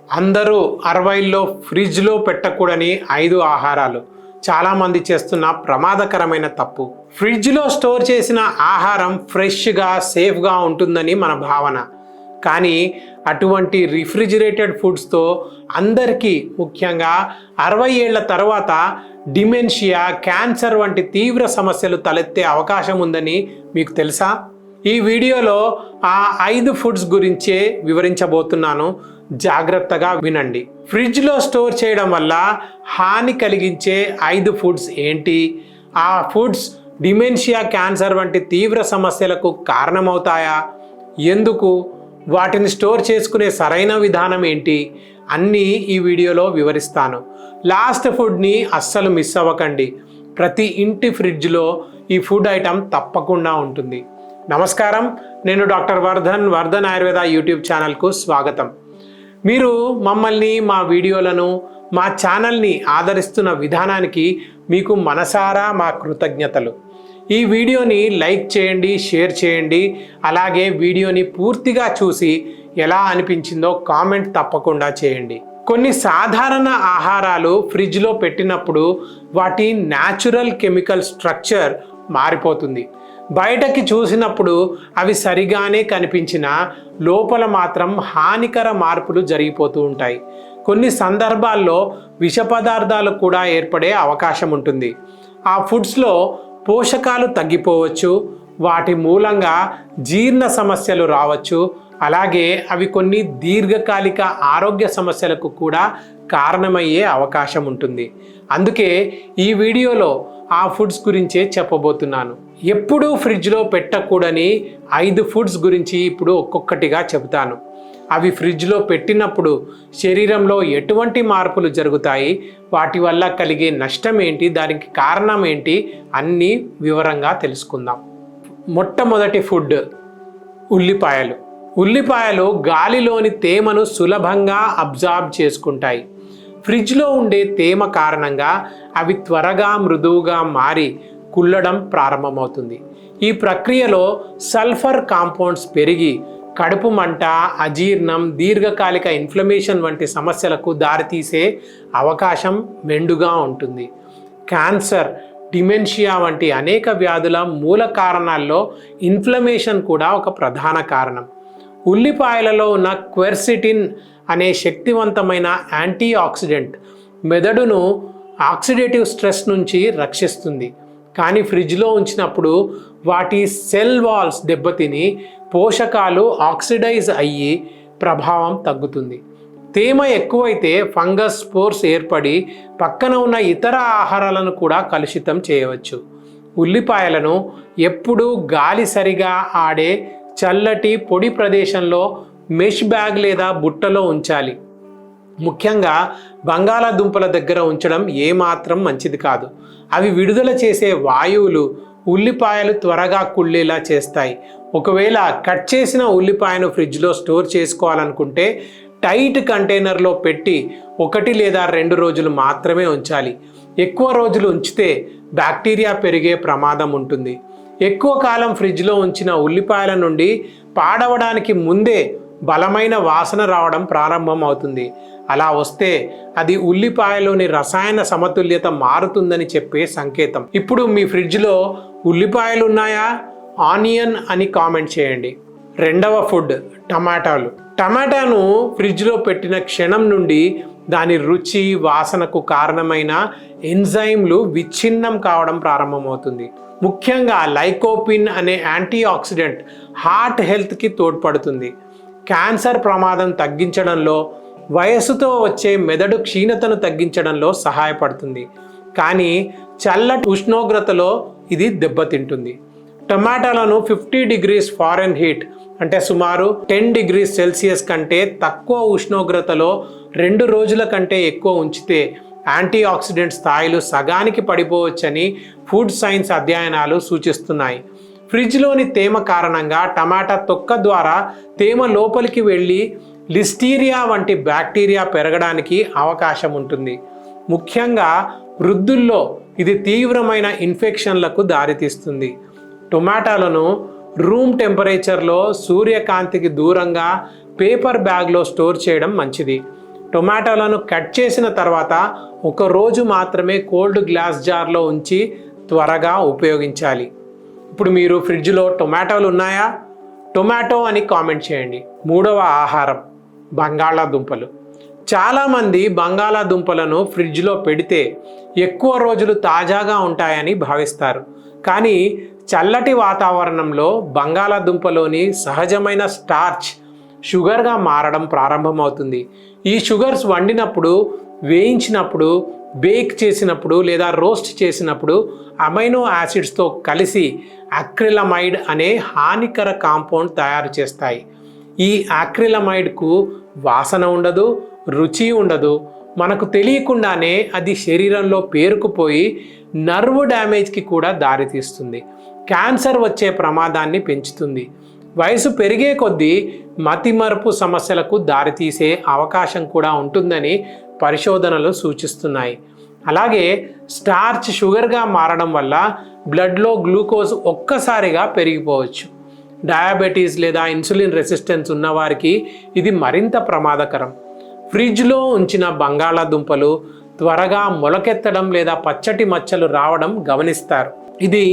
అందరూ 60లో ఫ్రిడ్జ్లో పెట్టకూడని 5 ఆహారాలు చాలామంది చేస్తున్న ప్రమాదకరమైన తప్పు. ఫ్రిడ్జ్లో స్టోర్ చేసిన ఆహారం ఫ్రెష్గా సేఫ్గా ఉంటుందని మన భావన. కానీ అటువంటి రిఫ్రిజిరేటెడ్ ఫుడ్స్తో అందరికీ, ముఖ్యంగా 60 ఏళ్ల తర్వాత డిమెన్షియా, క్యాన్సర్ వంటి తీవ్ర సమస్యలు తలెత్తే అవకాశం ఉందని మీకు తెలుసా? ఈ వీడియోలో ఆ 5 ఫుడ్స్ గురించే వివరించబోతున్నాను. జాగ్రత్తగా వినండి. ఫ్రిడ్జ్లో స్టోర్ చేయడం వల్ల హాని కలిగించే 5 ఫుడ్స్ ఏంటి? ఆ ఫుడ్స్ డిమెన్షియా, క్యాన్సర్ వంటి తీవ్ర సమస్యలకు కారణమవుతాయా? ఎందుకు? వాటిని స్టోర్ చేసుకునే సరైన విధానం ఏంటి? అన్నీ ఈ వీడియోలో వివరిస్తాను. లాస్ట్ ఫుడ్ని అస్సలు మిస్ అవ్వకండి. ప్రతి ఇంటి ఫ్రిడ్జ్లో ఈ ఫుడ్ ఐటమ్ తప్పకుండా ఉంటుంది. నమస్కారం, నేను డాక్టర్ వర్ధన్ ఆయుర్వేద యూట్యూబ్ ఛానల్కు స్వాగతం. మీరు మమ్మల్ని, మా వీడియోలను, మా ఛానల్ని ఆదరిస్తున్న విధానానికి మీకు మనసారా మా కృతజ్ఞతలు. ఈ వీడియోని లైక్ చేయండి, షేర్ చేయండి. అలాగే వీడియోని పూర్తిగా చూసి ఎలా అనిపించిందో కామెంట్ తప్పకుండా చేయండి. కొన్ని సాధారణ ఆహారాలు ఫ్రిడ్జ్లో పెట్టినప్పుడు వాటి న్యాచురల్ కెమికల్ స్ట్రక్చర్ మారిపోతుంది. బయటకి చూసినప్పుడు అవి సరిగానే కనిపించినా లోపల మాత్రం హానికర మార్పులు జరిగిపోతూ ఉంటాయి. కొన్ని సందర్భాల్లో విష పదార్థాలు కూడా ఏర్పడే అవకాశం ఉంటుంది. ఆ ఫుడ్స్లో పోషకాలు తగ్గిపోవచ్చు. వాటి మూలంగా జీర్ణ సమస్యలు రావచ్చు. అలాగే అవి కొన్ని దీర్ఘకాలిక ఆరోగ్య సమస్యలకు కూడా కారణమయ్యే అవకాశం ఉంటుంది. అందుకే ఈ వీడియోలో ఆ ఫుడ్స్ గురించే చెప్పబోతున్నాను. ఎప్పుడూ ఫ్రిడ్జ్లో పెట్టకూడని 5 ఫుడ్స్ గురించి ఇప్పుడు ఒక్కొక్కటిగా చెబుతాను. అవి ఫ్రిడ్జ్లో పెట్టినప్పుడు శరీరంలో ఎటువంటి మార్పులు జరుగుతాయి, వాటి వల్ల కలిగే నష్టం ఏంటి, దానికి కారణం ఏంటి, అన్నీ వివరంగా తెలుసుకుందాం. మొట్టమొదటి ఫుడ్ ఉల్లిపాయలు. ఉల్లిపాయలు గాలిలోని తేమను సులభంగా అబ్జార్బ్ చేసుకుంటాయి. ఫ్రిడ్జ్లో ఉండే తేమ కారణంగా అవి త్వరగా మృదువుగా మారి కుళ్ళడం ప్రారంభమవుతుంది. ఈ ప్రక్రియలో సల్ఫర్ కాంపౌండ్స్ పెరిగి కడుపు మంట, అజీర్ణం, దీర్ఘకాలిక ఇన్ఫ్లమేషన్ వంటి సమస్యలకు దారితీసే అవకాశం మెండుగా ఉంటుంది. క్యాన్సర్, డిమెన్షియా వంటి అనేక వ్యాధుల మూల కారణాల్లో ఇన్ఫ్లమేషన్ కూడా ఒక ప్రధాన కారణం. ఉల్లిపాయలలో ఉన్న క్వెర్సిటిన్ అనే శక్తివంతమైన యాంటీ ఆక్సిడెంట్ మెదడును ఆక్సిడేటివ్ స్ట్రెస్ నుంచి రక్షిస్తుంది. కానీ ఫ్రిడ్జ్లో ఉంచినప్పుడు వాటి సెల్ వాల్స్ దెబ్బతిని పోషకాలు ఆక్సిడైజ్ అయ్యి ప్రభావం తగ్గుతుంది. తేమ ఎక్కువైతే ఫంగస్ స్పోర్స్ ఏర్పడి పక్కన ఉన్న ఇతర ఆహారాలను కూడా కలుషితం చేయవచ్చు. ఉల్లిపాయలను ఎప్పుడూ గాలి సరిగా ఆడే చల్లటి పొడి ప్రదేశంలో మెష్ బ్యాగ్ లేదా బుట్టలో ఉంచాలి. ముఖ్యంగా బంగాళాదుంపల దగ్గర ఉంచడం ఏమాత్రం మంచిది కాదు. అవి విడుదల చేసే వాయువులు ఉల్లిపాయలు త్వరగా కుళ్ళేలా చేస్తాయి. ఒకవేళ కట్ చేసిన ఉల్లిపాయను ఫ్రిడ్జ్లో స్టోర్ చేసుకోవాలనుకుంటే టైట్ కంటైనర్లో పెట్టి 1 లేదా 2 రోజులు మాత్రమే ఉంచాలి. ఎక్కువ రోజులు ఉంచితే బ్యాక్టీరియా పెరిగే ప్రమాదం ఉంటుంది. ఎక్కువ కాలం ఫ్రిడ్జ్లో ఉంచిన ఉల్లిపాయల నుండి పాడవడానికి ముందే బలమైన వాసన రావడం ప్రారంభం అవుతుంది. అలా వస్తే అది ఉల్లిపాయలోని రసాయన సమతుల్యత మారుతుందని చెప్పే సంకేతం. ఇప్పుడు మీ ఫ్రిడ్జ్లో ఉల్లిపాయలు ఉన్నాయా? ఆనియన్ అని కామెంట్ చేయండి. రెండవ ఫుడ్ టమాటాలు. టమాటాను ఫ్రిడ్జ్లో పెట్టిన క్షణం నుండి దాని రుచి, వాసనకు కారణమైన ఎంజైమ్లు విచ్ఛిన్నం కావడం ప్రారంభమవుతుంది. ముఖ్యంగా లైకోపిన్ అనే యాంటీ ఆక్సిడెంట్ హార్ట్ హెల్త్కి తోడ్పడుతుంది. క్యాన్సర్ ప్రమాదం తగ్గించడంలో, వయస్సుతో వచ్చే మెదడు క్షీణతను తగ్గించడంలో సహాయపడుతుంది. కానీ చల్లటి ఉష్ణోగ్రతలో ఇది దెబ్బతింటుంది. టమాటాలను 50 degrees ఫారెన్హీట్ అంటే సుమారు 10 degrees సెల్సియస్ కంటే తక్కువ ఉష్ణోగ్రతలో 2 రోజుల కంటే ఎక్కువ ఉంచితే యాంటీ ఆక్సిడెంట్ స్థాయిలు సగానికి పడిపోవచ్చని ఫుడ్ సైన్స్ అధ్యయనాలు సూచిస్తున్నాయి. ఫ్రిడ్జ్లోని తేమ కారణంగా టమాటా తొక్క ద్వారా తేమ లోపలికి వెళ్ళి లిస్టీరియా వంటి బ్యాక్టీరియా పెరగడానికి అవకాశం ఉంటుంది. ముఖ్యంగా వృద్ధుల్లో ఇది తీవ్రమైన ఇన్ఫెక్షన్లకు దారితీస్తుంది. టొమాటోలను రూమ్ టెంపరేచర్లో సూర్యకాంతికి దూరంగా పేపర్ బ్యాగ్లో స్టోర్ చేయడం మంచిది. టొమాటోలను కట్ చేసిన తర్వాత ఒక రోజు మాత్రమే కోల్డ్ గ్లాస్ జార్లో ఉంచి త్వరగా ఉపయోగించాలి. ఇప్పుడు మీరు ఫ్రిడ్జ్లో టొమాటోలు ఉన్నాయా? టొమాటో అని కామెంట్ చేయండి. మూడవ ఆహారం బంగాళాదుంపలు. చాలామంది బంగాళాదుంపలను ఫ్రిడ్జ్లో పెడితే ఎక్కువ రోజులు తాజాగా ఉంటాయని భావిస్తారు. కానీ చల్లటి వాతావరణంలో బంగాళాదుంపలోని సహజమైన స్టార్చ్ షుగర్గా మారడం ప్రారంభమవుతుంది. ఈ షుగర్స్ వండినప్పుడు, వేయించినప్పుడు, బేక్ చేసినప్పుడు లేదా రోస్ట్ చేసినప్పుడు అమైనో యాసిడ్స్తో కలిసి అక్రిలమైడ్ అనే హానికర కాంపౌండ్ తయారు చేస్తాయి. ఈ అక్రిలమైడ్కు వాసన ఉండదు, రుచి ఉండదు. మనకు తెలియకుండానే అది శరీరంలో పేరుకుపోయి నర్వ్ డ్యామేజ్కి కూడా దారితీస్తుంది. క్యాన్సర్ వచ్చే ప్రమాదాన్ని పెంచుతుంది. వయసు పెరిగే కొద్దీ మతిమరుపు సమస్యలకు దారితీసే అవకాశం కూడా ఉంటుందని పరిశోధనలు సూచిస్తున్నాయి. అలాగే స్టార్చ్ షుగర్గా మారడం వల్ల బ్లడ్లో గ్లూకోజ్ ఒక్కసారిగా పెరిగిపోవచ్చు. డయాబెటీస్ లేదా ఇన్సులిన్ రెసిస్టెన్స్ ఉన్నవారికి ఇది మరింత ప్రమాదకరం. ఫ్రిడ్జ్లో ఉంచిన బంగాళాదుంపలు త్వరగా మొలకెత్తడం లేదా పచ్చటి మచ్చలు రావడం గమనిస్తారు. ఇది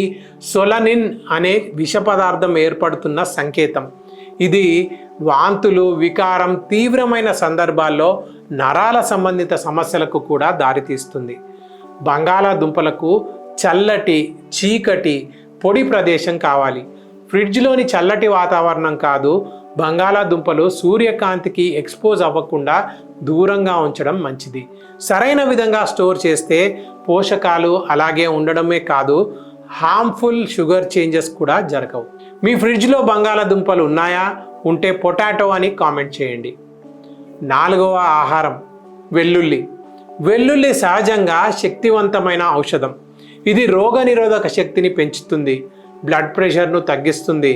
సొలనిన్ అనే విష పదార్థం ఏర్పడుతున్న సంకేతం. ఇది వాంతులు, వికారం, తీవ్రమైన సందర్భాల్లో నరాల సంబంధిత సమస్యలకు కూడా దారితీస్తుంది. బంగాళాదుంపలకు చల్లటి, చీకటి, పొడి ప్రదేశం కావాలి. ఫ్రిడ్జ్లోని చల్లటి వాతావరణం కాదు. బంగాళాదుంపలు సూర్యకాంతికి ఎక్స్పోజ్ అవ్వకుండా దూరంగా ఉంచడం మంచిది. సరైన విధంగా స్టోర్ చేస్తే పోషకాలు అలాగే ఉండడమే కాదు, హార్మ్ఫుల్ షుగర్ చేంజెస్ కూడా జరగవు. మీ ఫ్రిడ్జ్లో బంగాళాదుంపలు ఉన్నాయా? ఉంటే పొటాటో అని కామెంట్ చేయండి. నాలుగవ ఆహారం వెల్లుల్లి. వెల్లుల్లి సహజంగా శక్తివంతమైన ఔషధం. ఇది రోగనిరోధక శక్తిని పెంచుతుంది, బ్లడ్ ప్రెషర్ను తగ్గిస్తుంది,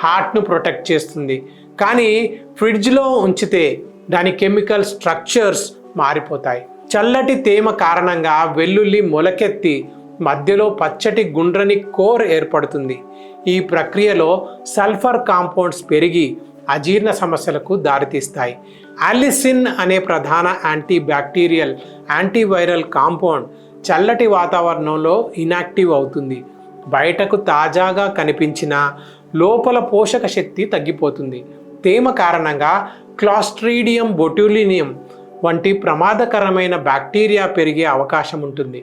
హార్ట్ను ప్రొటెక్ట్ చేస్తుంది. కానీ ఫ్రిడ్జ్లో ఉంచితే దాని కెమికల్ స్ట్రక్చర్స్ మారిపోతాయి. చల్లటి తేమ కారణంగా వెల్లుల్లి మొలకెత్తి మధ్యలో పచ్చటి గుండ్రని కోర్ ఏర్పడుతుంది. ఈ ప్రక్రియలో సల్ఫర్ కాంపౌండ్స్ పెరిగి అజీర్ణ సమస్యలకు దారితీస్తాయి. అలిసిన్ అనే ప్రధాన యాంటీబ్యాక్టీరియల్, యాంటీవైరల్ కాంపౌండ్ చల్లటి వాతావరణంలో ఇనాక్టివ్ అవుతుంది. బయటకు తాజాగా కనిపించినా లోపల పోషక శక్తి తగ్గిపోతుంది. తేమ కారణంగా క్లాస్ట్రీడియం బొట్యులినియం వంటి ప్రమాదకరమైన బ్యాక్టీరియా పెరిగే అవకాశం ఉంటుంది.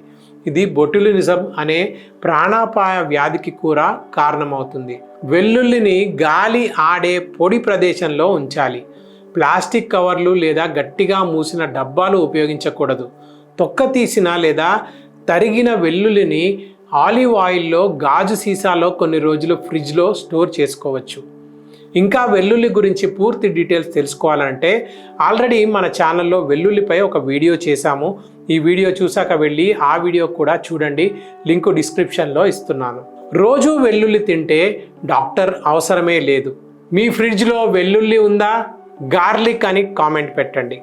ఇది బొట్యులినిజం అనే ప్రాణాపాయ వ్యాధికి కూడా కారణమవుతుంది. వెల్లుల్లిని గాలి ఆడే పొడి ప్రదేశంలో ఉంచాలి. ప్లాస్టిక్ కవర్లు లేదా గట్టిగా మూసిన డబ్బాలు ఉపయోగించకూడదు. తొక్క తీసిన లేదా తరిగిన వెల్లుల్లిని ఆలివ్ ఆయిల్లో, గాజు సీసాలో కొన్ని రోజులు ఫ్రిడ్జ్లో స్టోర్ చేసుకోవచ్చు. ఇంకా వెల్లుల్లి గురించి పూర్తి డీటెయిల్స్ తెలుసుకోవాలంటే ఆల్రెడీ మన ఛానల్లో వెల్లుల్లిపై ఒక వీడియో చేశాము. ఈ వీడియో చూసాక వెళ్ళి ఆ వీడియో కూడా చూడండి. లింకు డిస్క్రిప్షన్లో ఇస్తున్నాను. రోజు వెల్లుల్లి తింటే డాక్టర్ అవసరమే లేదు. మీ ఫ్రిడ్జ్లో వెల్లుల్లి ఉందా? గార్లిక్ అని కామెంట్ పెట్టండి.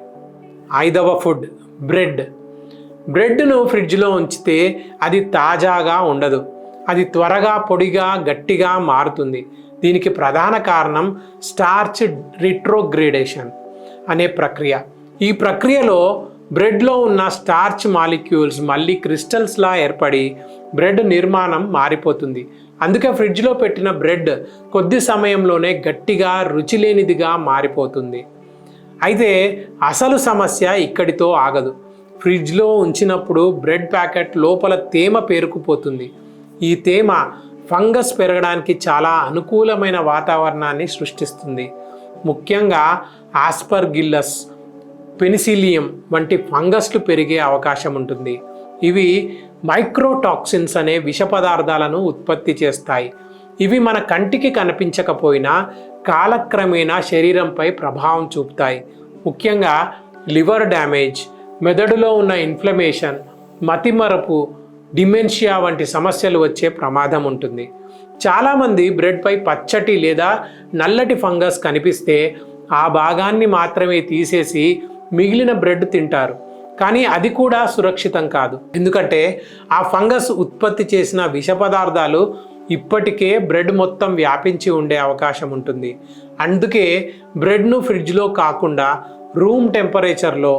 ఐదవ ఫుడ్ బ్రెడ్. బ్రెడ్ను ఫ్రిడ్జ్లో ఉంచితే అది తాజాగా ఉండదు. అది త్వరగా పొడిగా, గట్టిగా మారుతుంది. దీనికి ప్రధాన కారణం స్టార్చ్ రిట్రోగ్రేడేషన్ అనే ప్రక్రియ. ఈ ప్రక్రియలో బ్రెడ్లో ఉన్న స్టార్చ్ మాలిక్యూల్స్ మళ్ళీ క్రిస్టల్స్లా ఏర్పడి బ్రెడ్ నిర్మాణం మారిపోతుంది. అందుకే ఫ్రిడ్జ్లో పెట్టిన బ్రెడ్ కొద్ది సమయంలోనే గట్టిగా, రుచి లేనిదిగా మారిపోతుంది. అయితే అసలు సమస్య ఇక్కడితో ఆగదు. ఫ్రిడ్జ్లో ఉంచినప్పుడు బ్రెడ్ ప్యాకెట్ లోపల తేమ పేరుకుపోతుంది. ఈ తేమ ఫంగస్ పెరగడానికి చాలా అనుకూలమైన వాతావరణాన్ని సృష్టిస్తుంది. ముఖ్యంగా ఆస్పర్గిల్లస్, పెనిసిలియం వంటి ఫంగస్లు పెరిగే అవకాశం ఉంటుంది. ఇవి మైక్రోటాక్సిన్స్ అనే విష పదార్థాలను ఉత్పత్తి చేస్తాయి. ఇవి మన కంటికి కనిపించకపోయినా కాలక్రమేణా శరీరంపై ప్రభావం చూపుతాయి. ముఖ్యంగా లివర్ డ్యామేజ్, మెదడులో ఉన్న ఇన్ఫ్లమేషన్, మతిమరపు, డిమెన్షియా వంటి సమస్యలు వచ్చే ప్రమాదం ఉంటుంది. చాలామంది బ్రెడ్పై పచ్చటి లేదా నల్లటి ఫంగస్ కనిపిస్తే ఆ భాగాన్ని మాత్రమే తీసేసి మిగిలిన బ్రెడ్ తింటారు. కానీ అది కూడా సురక్షితం కాదు. ఎందుకంటే ఆ ఫంగస్ ఉత్పత్తి చేసిన విష పదార్థాలు ఇప్పటికే బ్రెడ్ మొత్తం వ్యాపించి ఉండే అవకాశం ఉంటుంది. అందుకే బ్రెడ్ను ఫ్రిడ్జ్లో కాకుండా రూమ్ టెంపరేచర్లో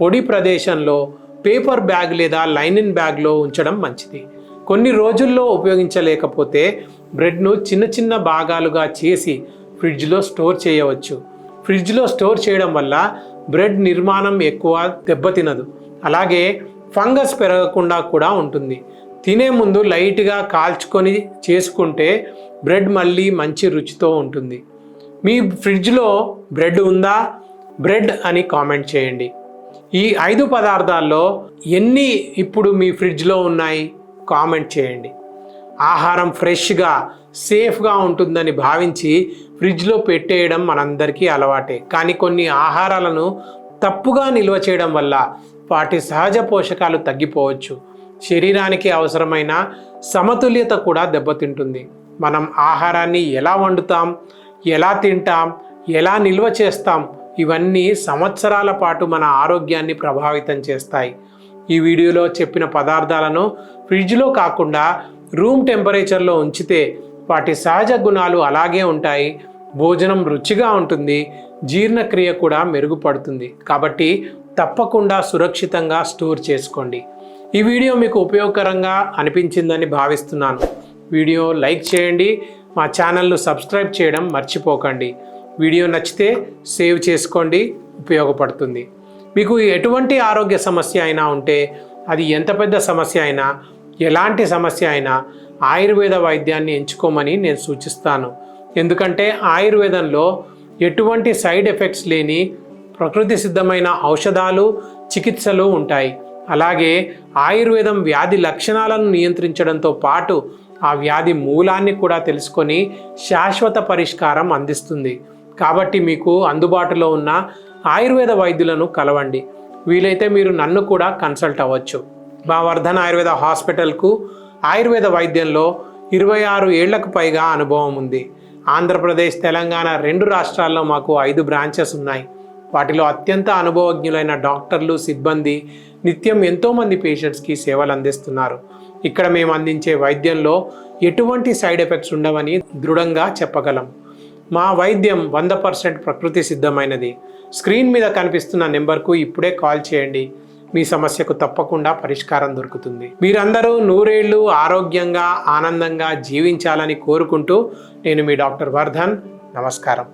పొడి ప్రదేశంలో పేపర్ బ్యాగ్ లేదా లైనిన్ బ్యాగ్లో ఉంచడం మంచిది. కొన్ని రోజుల్లో ఉపయోగించలేకపోతే బ్రెడ్ను చిన్న చిన్న భాగాలుగా చేసి ఫ్రిడ్జ్లో స్టోర్ చేయవచ్చు. ఫ్రిడ్జ్లో స్టోర్ చేయడం వల్ల బ్రెడ్ నిర్మాణం ఎక్కువ దెబ్బతినదు, అలాగే ఫంగస్ పెరగకుండా కూడా ఉంటుంది. తినే ముందు లైట్గా కాల్చుకొని చేసుకుంటే బ్రెడ్ మళ్ళీ మంచి రుచితో ఉంటుంది. మీ ఫ్రిడ్జ్లో బ్రెడ్ ఉందా? బ్రెడ్ అని కామెంట్ చేయండి. ఈ 5 పదార్థాల్లో ఎన్ని ఇప్పుడు మీ ఫ్రిడ్జ్లో ఉన్నాయి కామెంట్ చేయండి. ఆహారం ఫ్రెష్గా సేఫ్గా ఉంటుందని భావించి ఫ్రిడ్జ్లో పెట్టేయడం మనందరికీ అలవాటే. కానీ కొన్ని ఆహారాలను తప్పుగా నిల్వ చేయడం వల్ల వాటి సహజ పోషకాలు తగ్గిపోవచ్చు. శరీరానికి అవసరమైన సమతుల్యత కూడా దెబ్బతింటుంది. మనం ఆహారాన్ని ఎలా వండుతాం, ఎలా తింటాం, ఎలా నిల్వ చేస్తాం, ఇవన్నీ సంవత్సరాల పాటు మన ఆరోగ్యాన్ని ప్రభావితం చేస్తాయి. ఈ వీడియోలో చెప్పిన పదార్థాలను ఫ్రిడ్జ్లో కాకుండా రూమ్ టెంపరేచర్లో ఉంచితే వాటి సహజ గుణాలు అలాగే ఉంటాయి. భోజనం రుచిగా ఉంటుంది, జీర్ణక్రియ కూడా మెరుగుపడుతుంది. కాబట్టి తప్పకుండా సురక్షితంగా స్టోర్ చేసుకోండి. ఈ వీడియో మీకు ఉపయోగకరంగా అనిపించిందని భావిస్తున్నాను. వీడియో లైక్ చేయండి, మా ఛానల్ను సబ్స్క్రైబ్ చేయడం మర్చిపోకండి. వీడియో నచ్చితే సేవ్ చేసుకోండి, ఉపయోగపడుతుంది. మీకు ఎటువంటి ఆరోగ్య సమస్య అయినా ఉంటే, అది ఎంత పెద్ద సమస్య అయినా, ఎలాంటి సమస్య అయినా ఆయుర్వేద వైద్యాన్ని ఎంచుకోమని నేను సూచిస్తాను. ఎందుకంటే ఆయుర్వేదంలో ఎటువంటి సైడ్ ఎఫెక్ట్స్ లేని ప్రకృతి సిద్ధమైన ఔషధాలు, చికిత్సలు ఉంటాయి. అలాగే ఆయుర్వేదం వ్యాధి లక్షణాలను నియంత్రించడంతో పాటు ఆ వ్యాధి మూలాన్ని కూడా తెలుసుకొని శాశ్వత పరిష్కారం అందిస్తుంది. కాబట్టి మీకు అందుబాటులో ఉన్న ఆయుర్వేద వైద్యులను కలవండి. వీలైతే మీరు నన్ను కూడా కన్సల్ట్ అవ్వచ్చు. మా వర్ధన్ ఆయుర్వేద హాస్పిటల్కు ఆయుర్వేద వైద్యంలో 26 ఏళ్లకు పైగా అనుభవం ఉంది. ఆంధ్రప్రదేశ్, తెలంగాణ 2 రాష్ట్రాల్లో మాకు 5 బ్రాంచెస్ ఉన్నాయి. వాటిలో అత్యంత అనుభవజ్ఞులైన డాక్టర్లు, సిబ్బంది నిత్యం ఎంతోమంది పేషెంట్స్కి సేవలు అందిస్తున్నారు. ఇక్కడ మేము అందించే వైద్యంలో ఎటువంటి సైడ్ ఎఫెక్ట్స్ ఉండవని దృఢంగా చెప్పగలం. మా వైద్యం 100% ప్రకృతి సిద్ధమైనది. స్క్రీన్ మీద కనిపిస్తున్న నెంబర్కు ఇప్పుడే కాల్ చేయండి. మీ సమస్యకు తప్పకుండా పరిష్కారం దొరుకుతుంది. మీరందరూ 100 ఏళ్ళు ఆరోగ్యంగా, ఆనందంగా జీవించాలని కోరుకుంటూ నేను మీ డాక్టర్ వర్ధన్. నమస్కారం.